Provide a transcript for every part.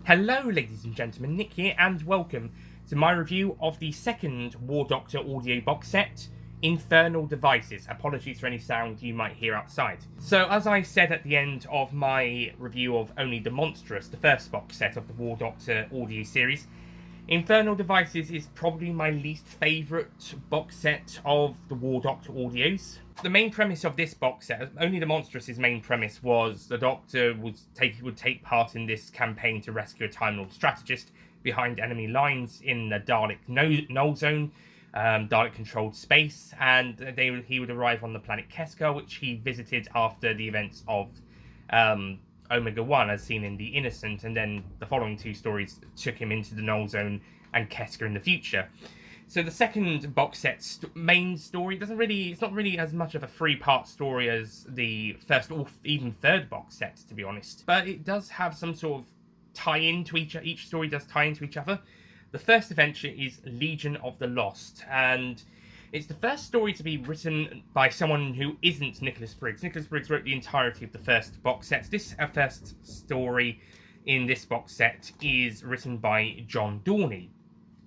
Hello ladies and gentlemen, Nick here and welcome to my review of the second War Doctor audio box set, Infernal Devices. Apologies for any sound you might hear outside. So as I said at the end of my review of Only the Monstrous, the first box set of the War Doctor audio series, Infernal Devices is probably my least favourite box set of the War Doctor audios. The main premise of this box set, Only the Monstrous' main premise was the Doctor would take part in this campaign to rescue a Time Lord strategist behind enemy lines in the Dalek null zone, Dalek-controlled space, and he would arrive on the planet Keska, which he visited after the events of Omega-1, as seen in The Innocent, and then the following two stories took him into the null zone and Keska in the future. So the second box set's main story it's not really as much of a three-part story as the first or even third box set, to be honest. But it does have some sort of tie-in to each story does tie into each other. The first adventure is Legion of the Lost, and it's the first story to be written by someone who isn't Nicholas Briggs. Nicholas Briggs wrote the entirety of the first box set. This first story in this box set is written by John Dorney.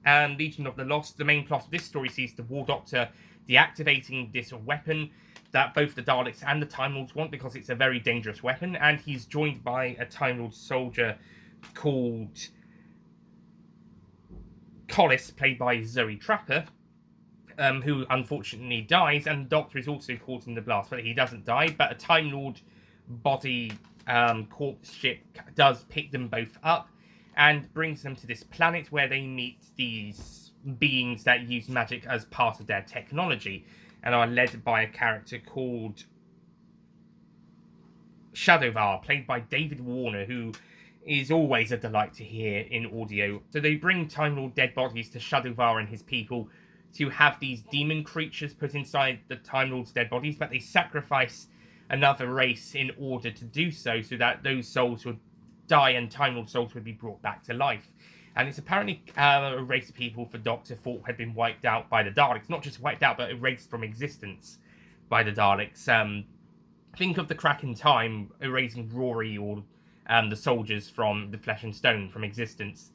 And Legion of the Lost, the main plot of this story sees the War Doctor deactivating this weapon that both the Daleks and the Time Lords want because it's a very dangerous weapon, and he's joined by a Time Lord soldier called Collis, played by Zoe Trapper, who unfortunately dies, and the Doctor is also caught in the blast, but he doesn't die, but a Time Lord body corpse ship does pick them both up and brings them to this planet where they meet these beings that use magic as part of their technology and are led by a character called Shadowvar, played by David Warner, who is always a delight to hear in audio. So they bring Time Lord dead bodies to Shadowvar and his people to have these demon creatures put inside the Time Lord's dead bodies, but they sacrifice another race in order to do so that those souls would die and Time Lord souls would be brought back to life. And it's apparently a race of people the Doctor thought had been wiped out by the Daleks. Not just wiped out, but erased from existence by the Daleks. Think of the crack in time erasing Rory or the soldiers from the Flesh and Stone from existence.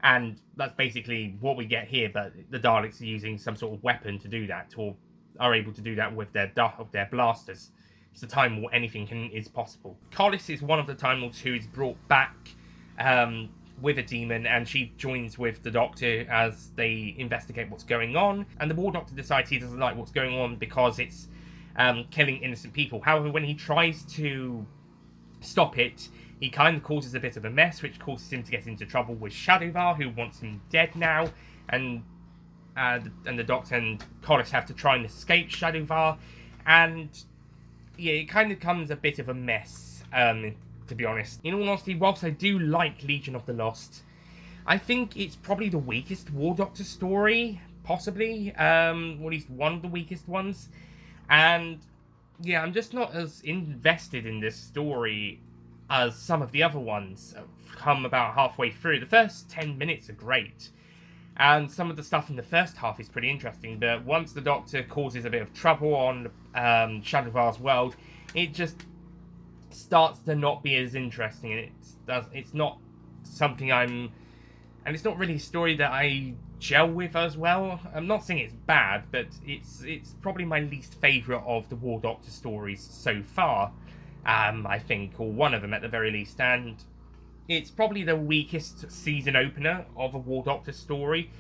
And that's basically what we get here, but the Daleks are using some sort of weapon to do that, or are able to do that with their blasters. It's a time where anything is possible. Collis is one of the Time Lords who is brought back with a demon, and she joins with the Doctor as they investigate what's going on. And the War Doctor decides he doesn't like what's going on because it's killing innocent people. However, when he tries to stop it, he kind of causes a bit of a mess, which causes him to get into trouble with Shadowvar, who wants him dead now. And the Doctor and Collis have to try and escape Shadowvar. And yeah, it kind of becomes a bit of a mess, to be honest. In all honesty, whilst I do like Legion of the Lost, I think it's probably the weakest War Doctor story, possibly, or at least one of the weakest ones. And yeah, I'm just not as invested in this story as some of the other ones come about halfway through. The first 10 minutes are great, and some of the stuff in the first half is pretty interesting, but once the Doctor causes a bit of trouble on Shadowvar's world, it just starts to not be as interesting, and it's not something and it's not really a story that I gel with as well. I'm not saying it's bad, but it's probably my least favourite of the War Doctor stories so far, I think, or one of them at the very least, and it's probably the weakest season opener of a War Doctor story.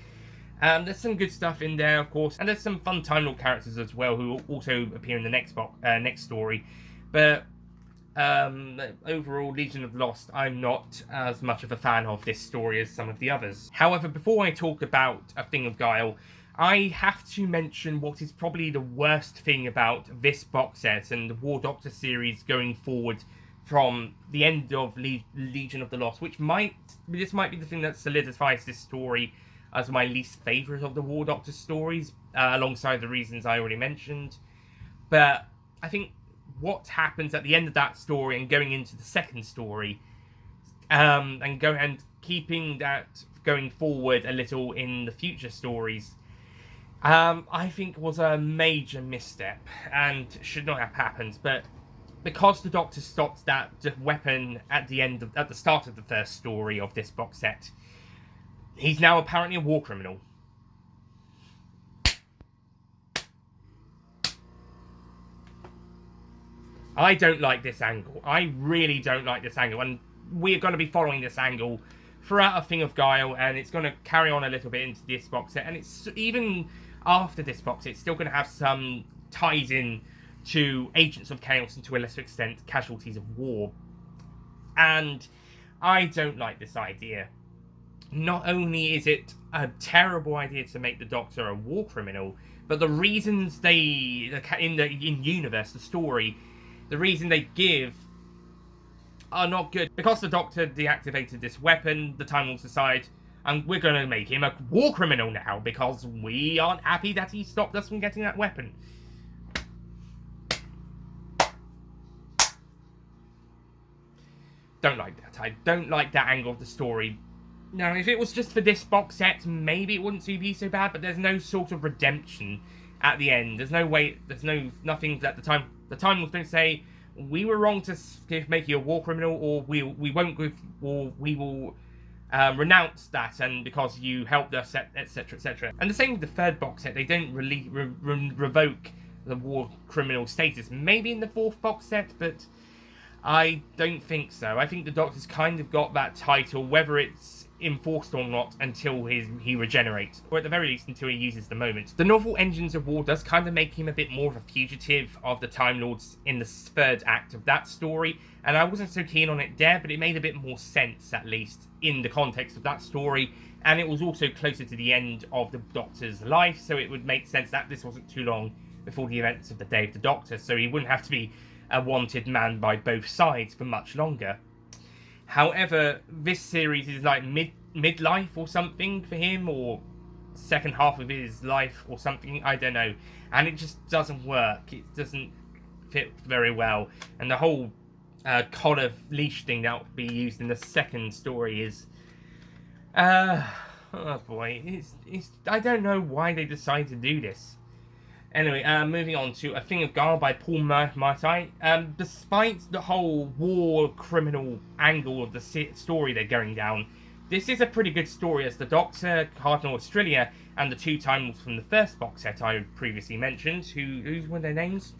There's some good stuff in there, of course, and there's some fun Time Lord characters as well who also appear in the next story. But overall, Legion of Lost, I'm not as much of a fan of this story as some of the others. However, before I talk about A Thing of Guile, I have to mention what is probably the worst thing about this box set and the War Doctor series going forward from the end of Legion of the Lost, this might be the thing that solidifies this story as my least favourite of the War Doctor stories, alongside the reasons I already mentioned. But I think what happens at the end of that story and going into the second story, and keeping that going forward a little in the future stories, I think was a major misstep and should not have happened. But because the Doctor stopped that weapon at the start of the first story of this box set, he's now apparently a war criminal. I don't like this angle. I really don't like this angle, and we're going to be following this angle throughout A Thing of Guile, and it's going to carry on a little bit into this box set, and it's even after this box set, it's still going to have some ties in to Agents of Chaos and to a lesser extent Casualties of War. And I don't like this idea. Not only is it a terrible idea to make the Doctor a war criminal, but the reasons in universe, the story, the reason they give are not good. Because the Doctor deactivated this weapon, the Time Lords decide, and we're going to make him a war criminal now because we aren't happy that he stopped us from getting that weapon. Don't like that. I don't like that angle of the story. Now, if it was just for this box set, maybe it wouldn't be so bad, but there's no sort of redemption at the end. There's no way, nothing that the Time Lords don't say, we were wrong to make you a war criminal, or we won't give, or we will renounce that, and because you helped us, etc., etc. And the same with the third box set, they don't really revoke the war criminal status. Maybe in the fourth box set, but I don't think so. I think the Doctor's kind of got that title, whether it's enforced or not, until he regenerates, or at the very least until he uses the moment. The novel Engines of War does kind of make him a bit more of a fugitive of the Time Lords in the third act of that story, and I wasn't so keen on it there, but it made a bit more sense, at least, in the context of that story, and it was also closer to the end of the Doctor's life, so it would make sense that this wasn't too long before the events of the Day of the Doctor, so he wouldn't have to be a wanted man by both sides for much longer. However, this series is like midlife or something for him, or second half of his life or something, I don't know. And it just doesn't work. It doesn't fit very well. And the whole collar leash thing that will be used in the second story is... oh boy, it's I don't know why they decided to do this. Anyway, moving on to A Thing of Guile by Paul Martai. Despite the whole war criminal angle of the story they're going down, this is a pretty good story, as the Doctor, Cardinal Australia, and the two Time Lords from the first box set I previously mentioned, who were their names?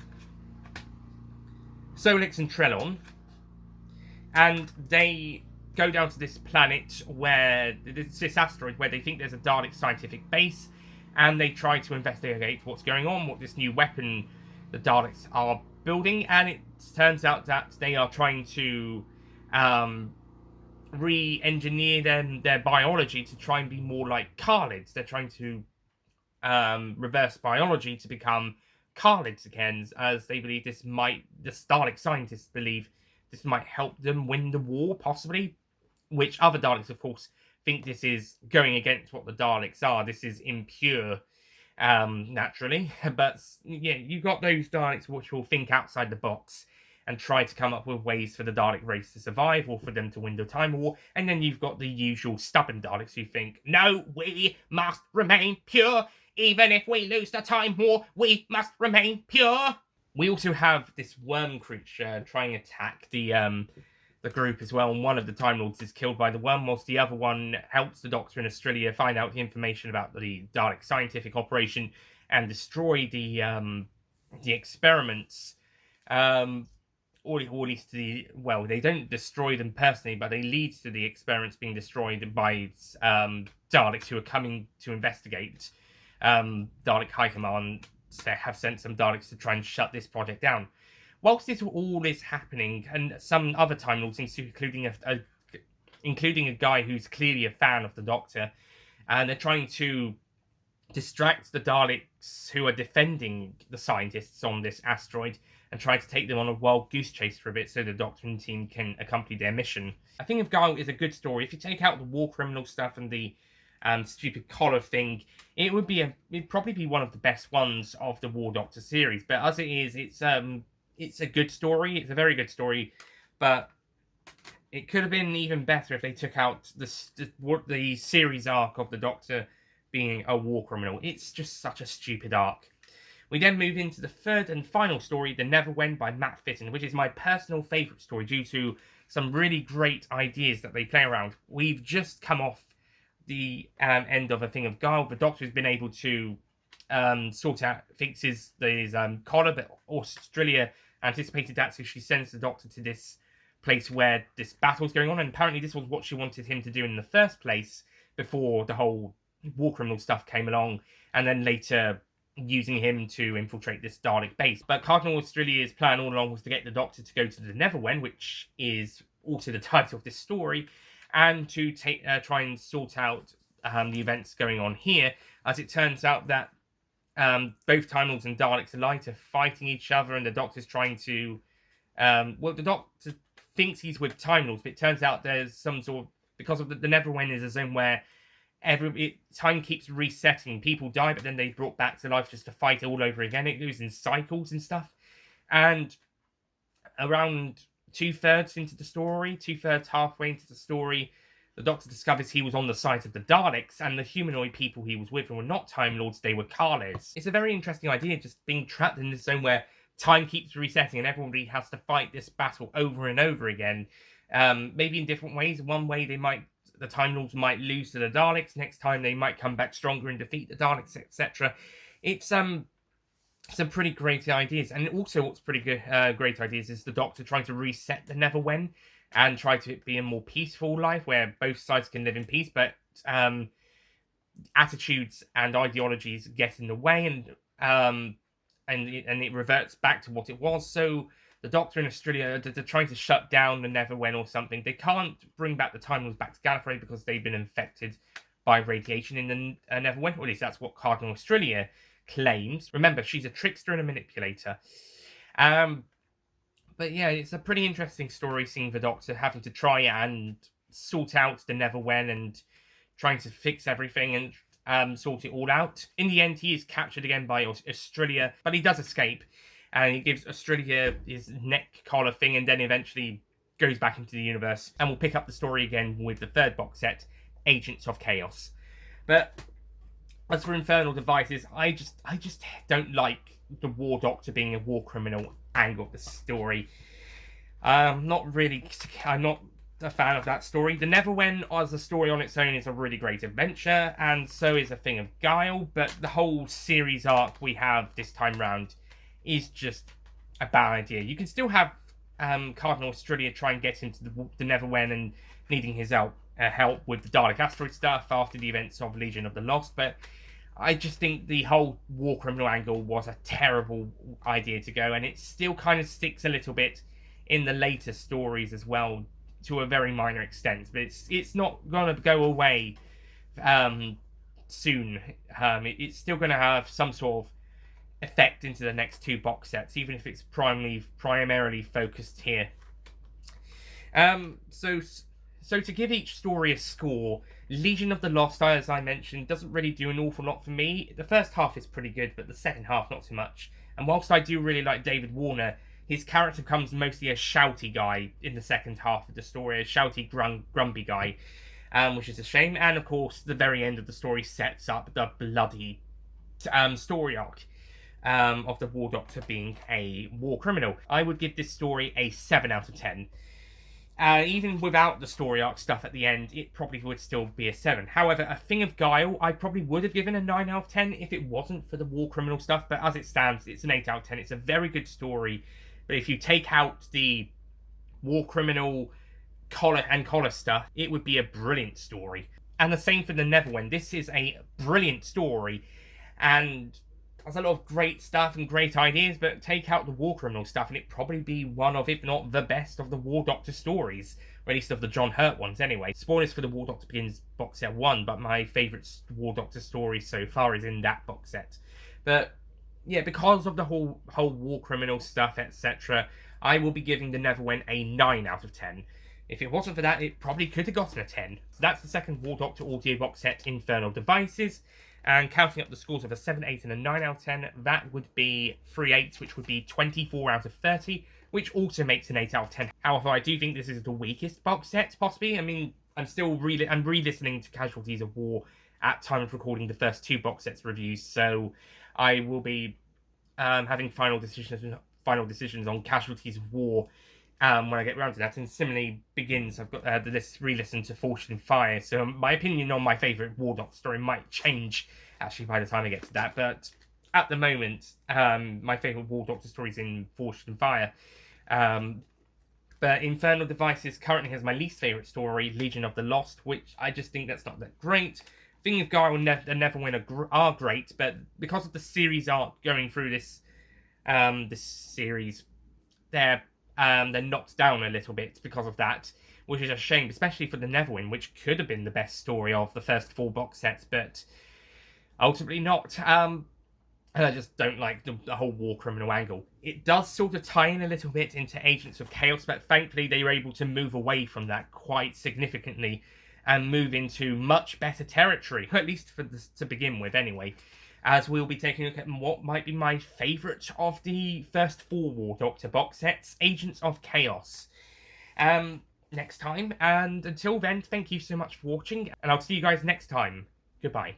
Solix and Trellon. And they go down to this planet where, this asteroid, where they think there's a Dalek scientific base, and they try to investigate what's going on, what this new weapon the Daleks are building, and it turns out that they are trying to re-engineer their biology to try and be more like Khalids. They're trying to reverse biology to become Khalids again, as they believe the Dalek scientists believe this might help them win the war, possibly, which other Daleks, of course, think this is going against what the Daleks are. This is impure, naturally. But, yeah, you've got those Daleks which will think outside the box and try to come up with ways for the Dalek race to survive or for them to win the Time War. And then you've got the usual stubborn Daleks who think, no, we must remain pure. Even if we lose the Time War, we must remain pure. We also have this worm creature trying to attack the group as well, and one of the Time Lords is killed by the worm, whilst the other one helps the Doctor in Australia find out the information about the Dalek scientific operation and destroy the experiments. Or at least they don't destroy them personally, but they lead to the experiments being destroyed by Daleks who are coming to investigate. Dalek High Command have sent some Daleks to try and shut this project down. Whilst this all is happening, and some other Time Lords, including a guy who's clearly a fan of the Doctor, and they're trying to distract the Daleks who are defending the scientists on this asteroid and try to take them on a wild goose chase for a bit so the Doctor and team can accompany their mission. A Thing of Guile is a good story. If you take out the war criminal stuff and the stupid collar thing, it'd probably be one of the best ones of the War Doctor series. But as it is, it's a good story. It's a very good story, but it could have been even better if they took out the series arc of the Doctor being a war criminal. It's just such a stupid arc. We then move into the third and final story, The Neverwhen by Matt Fitton, which is my personal favourite story due to some really great ideas that they play around. We've just come off the end of A Thing of Guile. The Doctor has been able to sort out, fixes his collar, but Australia anticipated that, so she sends the Doctor to this place where this battle's going on, and apparently this was what she wanted him to do in the first place before the whole war criminal stuff came along, and then later using him to infiltrate this Dalek base. But Cardinal Australia's plan all along was to get the Doctor to go to the Neverwhen, which is also the title of this story, and to try and sort out the events going on here. As it turns out that both Time Lords and Daleks alike are fighting each other, and the Doctor's trying to... the Doctor thinks he's with Time Lords, but it turns out there's some sort of... Because of the Neverwhen is a zone where time keeps resetting. People die, but then they're brought back to life just to fight all over again. It goes in cycles and stuff. And around two-thirds halfway into the story, the Doctor discovers he was on the side of the Daleks, and the humanoid people he was with were not Time Lords, they were Kales. It's a very interesting idea, just being trapped in this zone where time keeps resetting and everybody has to fight this battle over and over again. Maybe in different ways. One way the Time Lords might lose to the Daleks. Next time they might come back stronger and defeat the Daleks, etc. It's some pretty great ideas. And also what's pretty good, great ideas is the Doctor trying to reset the Neverwhen and try to be a more peaceful life where both sides can live in peace, but attitudes and ideologies get in the way, and it reverts back to what it was. So the Doctor in Australia, they're trying to shut down the Neverwhen or something. They can't bring back the Time Lords back to Gallifrey because they've been infected by radiation in the Neverwhen. Or at least that's what Cardinal Australia claims. Remember, she's a trickster and a manipulator. But yeah, it's a pretty interesting story seeing the Doctor having to try and sort out the Neverwhen and trying to fix everything and sort it all out. In the end, he is captured again by Australia, but he does escape. And he gives Australia his neck collar thing, and then eventually goes back into the universe. And we'll pick up the story again with the third box set, Agents of Chaos. But as for Infernal Devices, I just don't like the War Doctor being a war criminal angle of the story. I'm not a fan of that story. The Neverwhen as a story on its own is a really great adventure, and so is A Thing of Guile. But the whole series arc we have this time round is just a bad idea. You can still have Cardinal Australia try and get into the Neverwhen and needing his help with the Dalek asteroid stuff after the events of Legion of the Lost, but I just think the whole war criminal angle was a terrible idea to go, and it still kind of sticks a little bit in the later stories as well, to a very minor extent, but it's not going to go away soon. It's still going to have some sort of effect into the next two box sets, even if it's primarily focused here. So to give each story a score, Legion of the Lost, as I mentioned, doesn't really do an awful lot for me. The first half is pretty good, but the second half not so much. And whilst I do really like David Warner, his character becomes mostly a shouty guy in the second half of the story, a shouty, grumpy guy, which is a shame. And of course, the very end of the story sets up the bloody story arc of the War Doctor being a war criminal. I would give this story a 7 out of 10. Even without the story arc stuff at the end, it probably would still be a 7. However, A Thing of Guile, I probably would have given a 9 out of 10 if it wasn't for the war criminal stuff, but as it stands, it's an 8 out of 10. It's a very good story, but if you take out the war criminal collar stuff, it would be a brilliant story. And the same for the Neverwhen. This is a brilliant story, and there's a lot of great stuff and great ideas, but take out the war criminal stuff and it'd probably be one of, if not the best, of the War Doctor stories. Or at least of the John Hurt ones anyway. Spoilers for the War Doctor Begins box set 1, but my favourite War Doctor story so far is in that box set. But yeah, because of the whole war criminal stuff, etc., I will be giving the Neverwhen a 9 out of 10. If it wasn't for that, it probably could have gotten a 10. So that's the second War Doctor audio box set, Infernal Devices. And counting up the scores of a 7, 8, and a 9 out of 10, that would be 3 8s, which would be 24 out of 30, which also makes an 8 out of 10. However, I do think this is the weakest box set, possibly. I mean, I'm still re-listening to Casualties of War at time of recording the first two box sets reviews, so I will be having final decisions on Casualties of War when I get around to that. And similarly begins, I've got the re-listen to Forged in Fire, so my opinion on my favourite War Doctor story might change actually by the time I get to that, but at the moment my favourite War Doctor story is in Forged in Fire. But Infernal Devices currently has my least favourite story, Legion of the Lost, which I just think that's not that great. Thing of Gaia and Neverwin are great, but because of the series arc going through this series, they're knocked down a little bit because of that, which is a shame, especially for the Neverwin, which could have been the best story of the first 4 box sets, but ultimately not. And I just don't like the whole war criminal angle. It does sort of tie in a little bit into Agents of Chaos, but thankfully they were able to move away from that quite significantly and move into much better territory, at least for this, to begin with anyway, as we'll be taking a look at what might be my favourite of the first 4 War Doctor box sets, Agents of Chaos, next time. And until then, thank you so much for watching, and I'll see you guys next time. Goodbye.